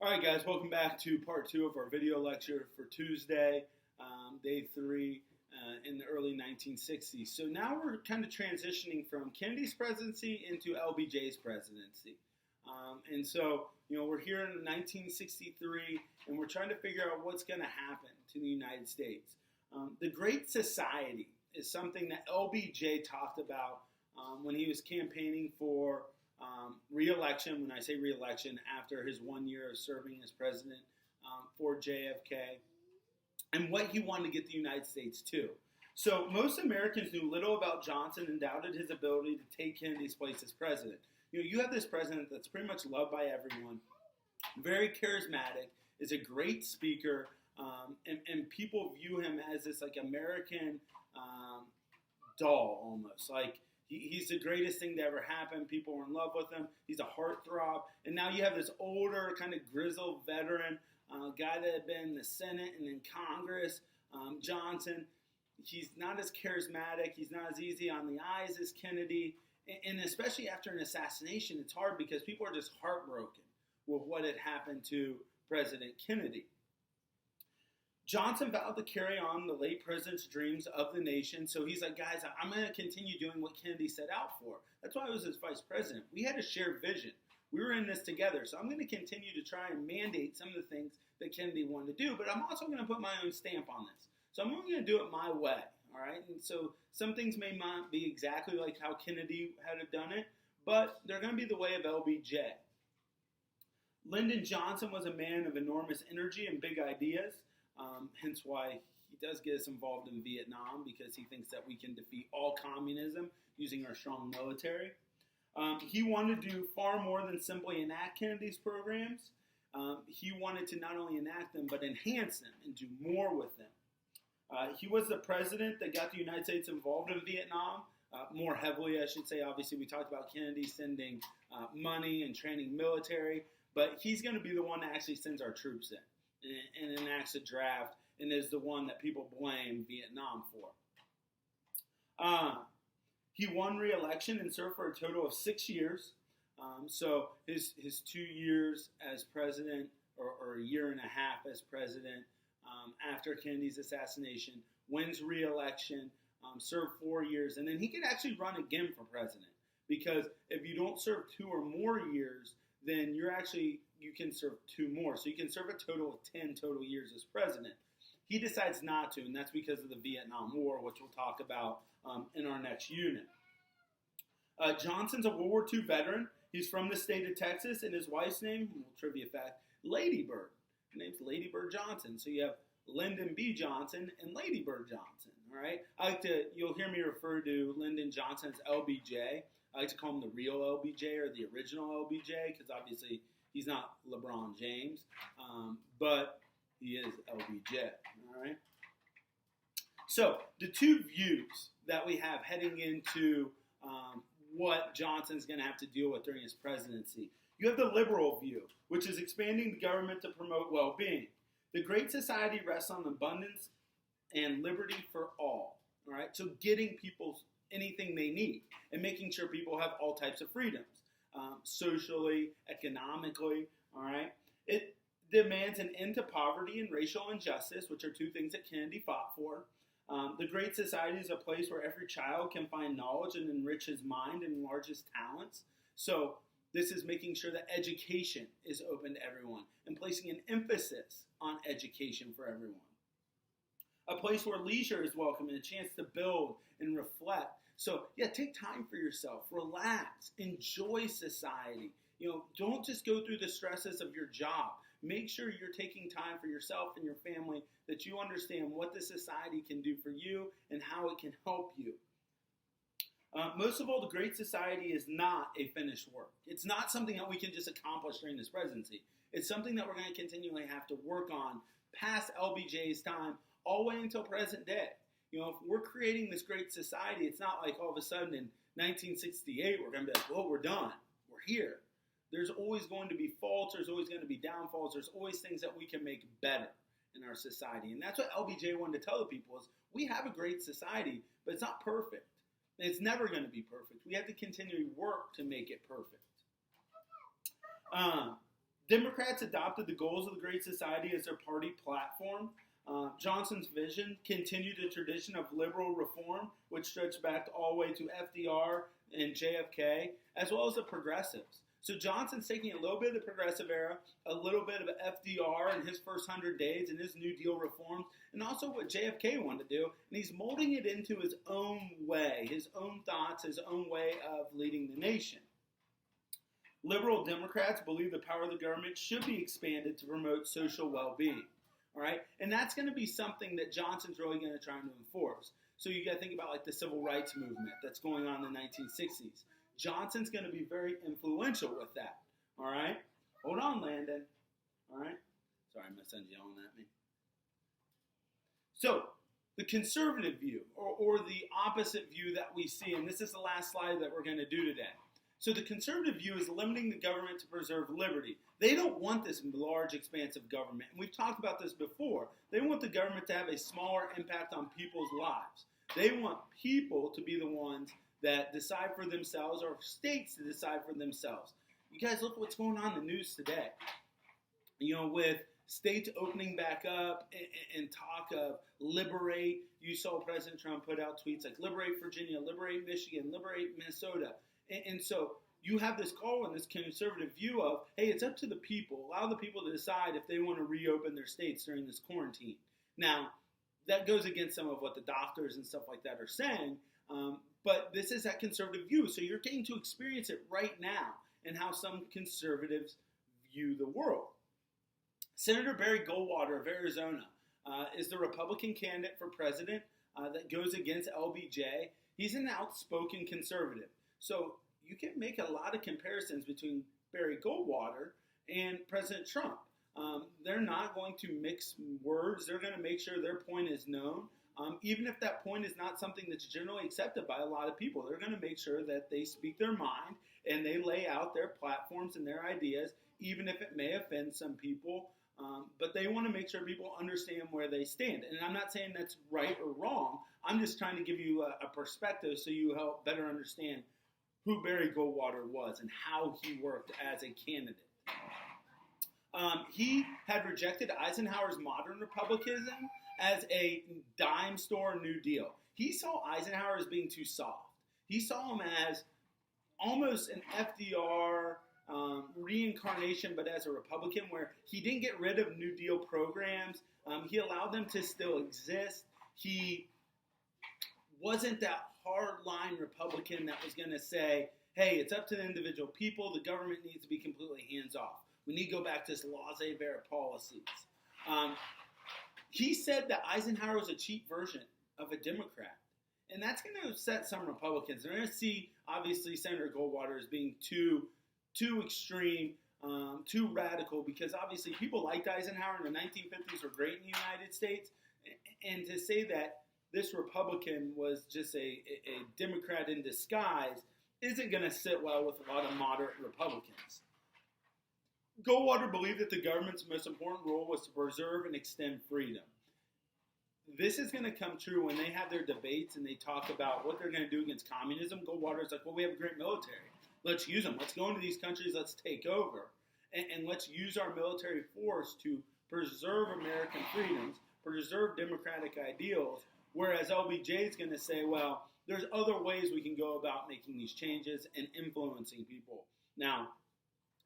All right, guys, welcome back to part two of our video lecture for Tuesday, day three in the early 1960s. So now we're kind of transitioning from Kennedy's presidency into LBJ's presidency. We're here in 1963, and we're trying to figure out what's going to happen to the United States. The Great Society is something that LBJ talked about when he was campaigning for re-election. When I say re-election, after his 1 year of serving as president for JFK, and what he wanted to get the United States to. So most Americans knew little about Johnson and doubted his ability to take Kennedy's place as president. You have this president that's pretty much loved by everyone, very charismatic, is a great speaker, and people view him as this like American doll almost. Like he's the greatest thing to ever happen. People are in love with him. He's a heartthrob. And now you have this older, kind of grizzled veteran, guy that had been in the Senate and in Congress, Johnson. He's not as charismatic. He's not as easy on the eyes as Kennedy. And especially after an assassination, it's hard because people are just heartbroken with what had happened to President Kennedy. Johnson vowed to carry on the late president's dreams of the nation. So he's like, guys, I'm going to continue doing what Kennedy set out for. That's why I was his vice president. We had a shared vision. We were in this together. So I'm going to continue to try and mandate some of the things that Kennedy wanted to do. But I'm also going to put my own stamp on this. So I'm only going to do it my way. All right. And so some things may not be exactly like how Kennedy had done it, but they're going to be the way of LBJ. Lyndon Johnson was a man of enormous energy and big ideas. Hence why he does get us involved in Vietnam, because he thinks that we can defeat all communism using our strong military. He wanted to do far more than simply enact Kennedy's programs. He wanted to not only enact them, but enhance them and do more with them. He was the president that got the United States involved in Vietnam, more heavily, I should say. Obviously, we talked about Kennedy sending money and training military, but he's going to be the one that actually sends our troops in and enacts a draft, and is the one that people blame Vietnam for. He won re-election and served for a total of 6 years. So his 2 years as president, or a year and a half as president, after Kennedy's assassination, wins re-election, served 4 years, and then he could actually run again for president. Because if you don't serve 2 or more years, then you can serve 2 more. So you can serve a total of 10 total years as president. He decides not to, and that's because of the Vietnam War, which we'll talk about in our next unit. Johnson's a World War II veteran. He's from the state of Texas, and his wife's name, trivia fact, Lady Bird. Her name's Lady Bird Johnson. So you have Lyndon B. Johnson and Lady Bird Johnson. All right. You'll hear me refer to Lyndon Johnson as LBJ. I like to call him the real LBJ or the original LBJ, because obviously he's not LeBron James, but he is LBJ. All right. So the two views that we have heading into what Johnson's going to have to deal with during his presidency. You have the liberal view, which is expanding the government to promote well-being. The Great Society rests on abundance and liberty for all. All right, so getting people anything they need and making sure people have all types of freedoms, socially, economically. All right, it demands an end to poverty and racial injustice, which are two things that Kennedy fought for. The Great Society is a place where every child can find knowledge and enrich his mind and enlarge his talents. So this is making sure that education is open to everyone and placing an emphasis on education for everyone. A place where leisure is welcome and a chance to build and reflect. So, take time for yourself. Relax. Enjoy society. Don't just go through the stresses of your job. Make sure you're taking time for yourself and your family, that you understand what the society can do for you and how it can help you. Most of all, the Great Society is not a finished work. It's not something that we can just accomplish during this presidency. It's something that we're going to continually have to work on past LBJ's time, all the way until present day. If we're creating this Great Society, it's not like all of a sudden in 1968 we're going to be like, well, we're done. We're here. There's always going to be faults. There's always going to be downfalls. There's always things that we can make better in our society. And that's what LBJ wanted to tell the people is we have a great society, but it's not perfect. And it's never going to be perfect. We have to continually work to make it perfect. Democrats adopted the goals of the Great Society as their party platform. Johnson's vision continued a tradition of liberal reform, which stretched back all the way to FDR and JFK, as well as the progressives. So Johnson's taking a little bit of the progressive era, a little bit of FDR in his first 100 days and his New Deal reforms, and also what JFK wanted to do, and he's molding it into his own way, his own thoughts, his own way of leading the nation. Liberal Democrats believe the power of the government should be expanded to promote social well-being. All right, and that's going to be something that Johnson's really going to try to enforce. So you got to think about like the civil rights movement that's going on in the 1960s. Johnson's going to be very influential with that. All right, hold on, Landon. All right, sorry, my son's yelling at me. So the conservative view, or the opposite view that we see, and this is the last slide that we're going to do today. So the conservative view is limiting the government to preserve liberty. They don't want this large, expansive government. And we've talked about this before. They want the government to have a smaller impact on people's lives. They want people to be the ones that decide for themselves, or states to decide for themselves. You guys look what's going on in the news today. You know, with states opening back up and talk of liberate. You saw President Trump put out tweets like liberate Virginia, liberate Michigan, liberate Minnesota. And so you have this call and this conservative view of, hey, it's up to the people. Allow the people to decide if they want to reopen their states during this quarantine. Now, that goes against some of what the doctors and stuff like that are saying, but this is that conservative view. So you're getting to experience it right now and how some conservatives view the world. Senator Barry Goldwater of Arizona is the Republican candidate for president that goes against LBJ. He's an outspoken conservative. So you can make a lot of comparisons between Barry Goldwater and President Trump. They're not going to mix words. They're going to make sure their point is known. Even if that point is not something that's generally accepted by a lot of people, they're going to make sure that they speak their mind and they lay out their platforms and their ideas, even if it may offend some people. But they want to make sure people understand where they stand. And I'm not saying that's right or wrong. I'm just trying to give you a perspective so you help better understand who Barry Goldwater was and how he worked as a candidate. He had rejected Eisenhower's modern republicanism as a dime store New Deal. He saw Eisenhower as being too soft. He saw him as almost an FDR reincarnation, but as a Republican, where he didn't get rid of New Deal programs. He allowed them to still exist. He wasn't that hardline Republican that was going to say, hey, it's up to the individual people. The government needs to be completely hands-off. We need to go back to this laissez-faire policies. He said that Eisenhower was a cheap version of a Democrat. And that's going to upset some Republicans. They're going to see, obviously, Senator Goldwater as being too extreme, too radical, because obviously people liked Eisenhower in the 1950s were great in the United States. And to say that this Republican was just a Democrat in disguise isn't going to sit well with a lot of moderate Republicans. Goldwater believed that the government's most important role was to preserve and extend freedom. This is going to come true when they have their debates and they talk about what they're going to do against communism. Goldwater's like, well, we have a great military. Let's use them. Let's go into these countries. Let's take over. And let's use our military force to preserve American freedoms, preserve democratic ideals, whereas LBJ is going to say, well, there's other ways we can go about making these changes and influencing people. Now,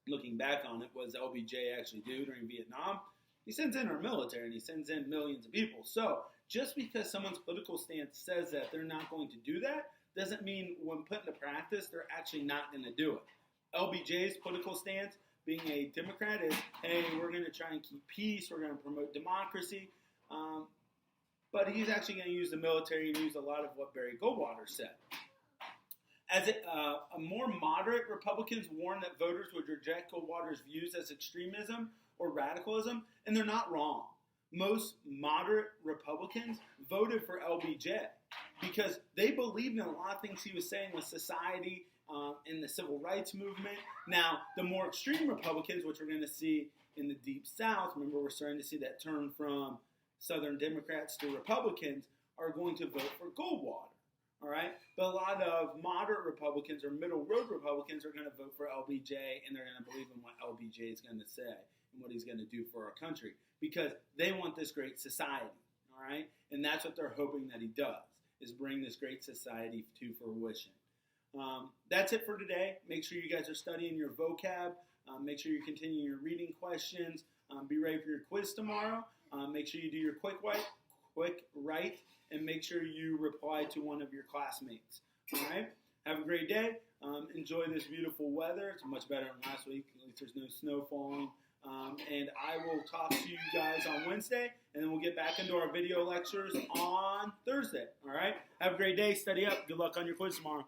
looking back on it, what does LBJ actually do during Vietnam? He sends in our military, and he sends in millions of people. So just because someone's political stance says that they're not going to do that, doesn't mean when put into practice, they're actually not going to do it. LBJ's political stance, being a Democrat, is, hey, we're going to try and keep peace, we're going to promote democracy, but he's actually going to use the military and use a lot of what Barry Goldwater said. As a more moderate Republicans warned that voters would reject Goldwater's views as extremism or radicalism, and they're not wrong. Most moderate Republicans voted for LBJ because they believed in a lot of things he was saying with society and the civil rights movement. Now, the more extreme Republicans, which we're going to see in the Deep South, remember we're starting to see that turn from Southern Democrats to Republicans, are going to vote for Goldwater. all right? But a lot of moderate Republicans or middle road Republicans are going to vote for LBJ, and they're going to believe in what LBJ is going to say and what he's going to do for our country because they want this great society, all right? And that's what they're hoping that he does, is bring this great society to fruition. That's it for today. Make sure you guys are studying your vocab. Make sure you continue your reading questions. Be ready for your quiz tomorrow. Make sure you do your quick write, and make sure you reply to one of your classmates. All right? Have a great day. Enjoy this beautiful weather. It's much better than last week. At least there's no snow falling. And I will talk to you guys on Wednesday, and then we'll get back into our video lectures on Thursday. All right? Have a great day. Study up. Good luck on your quiz tomorrow.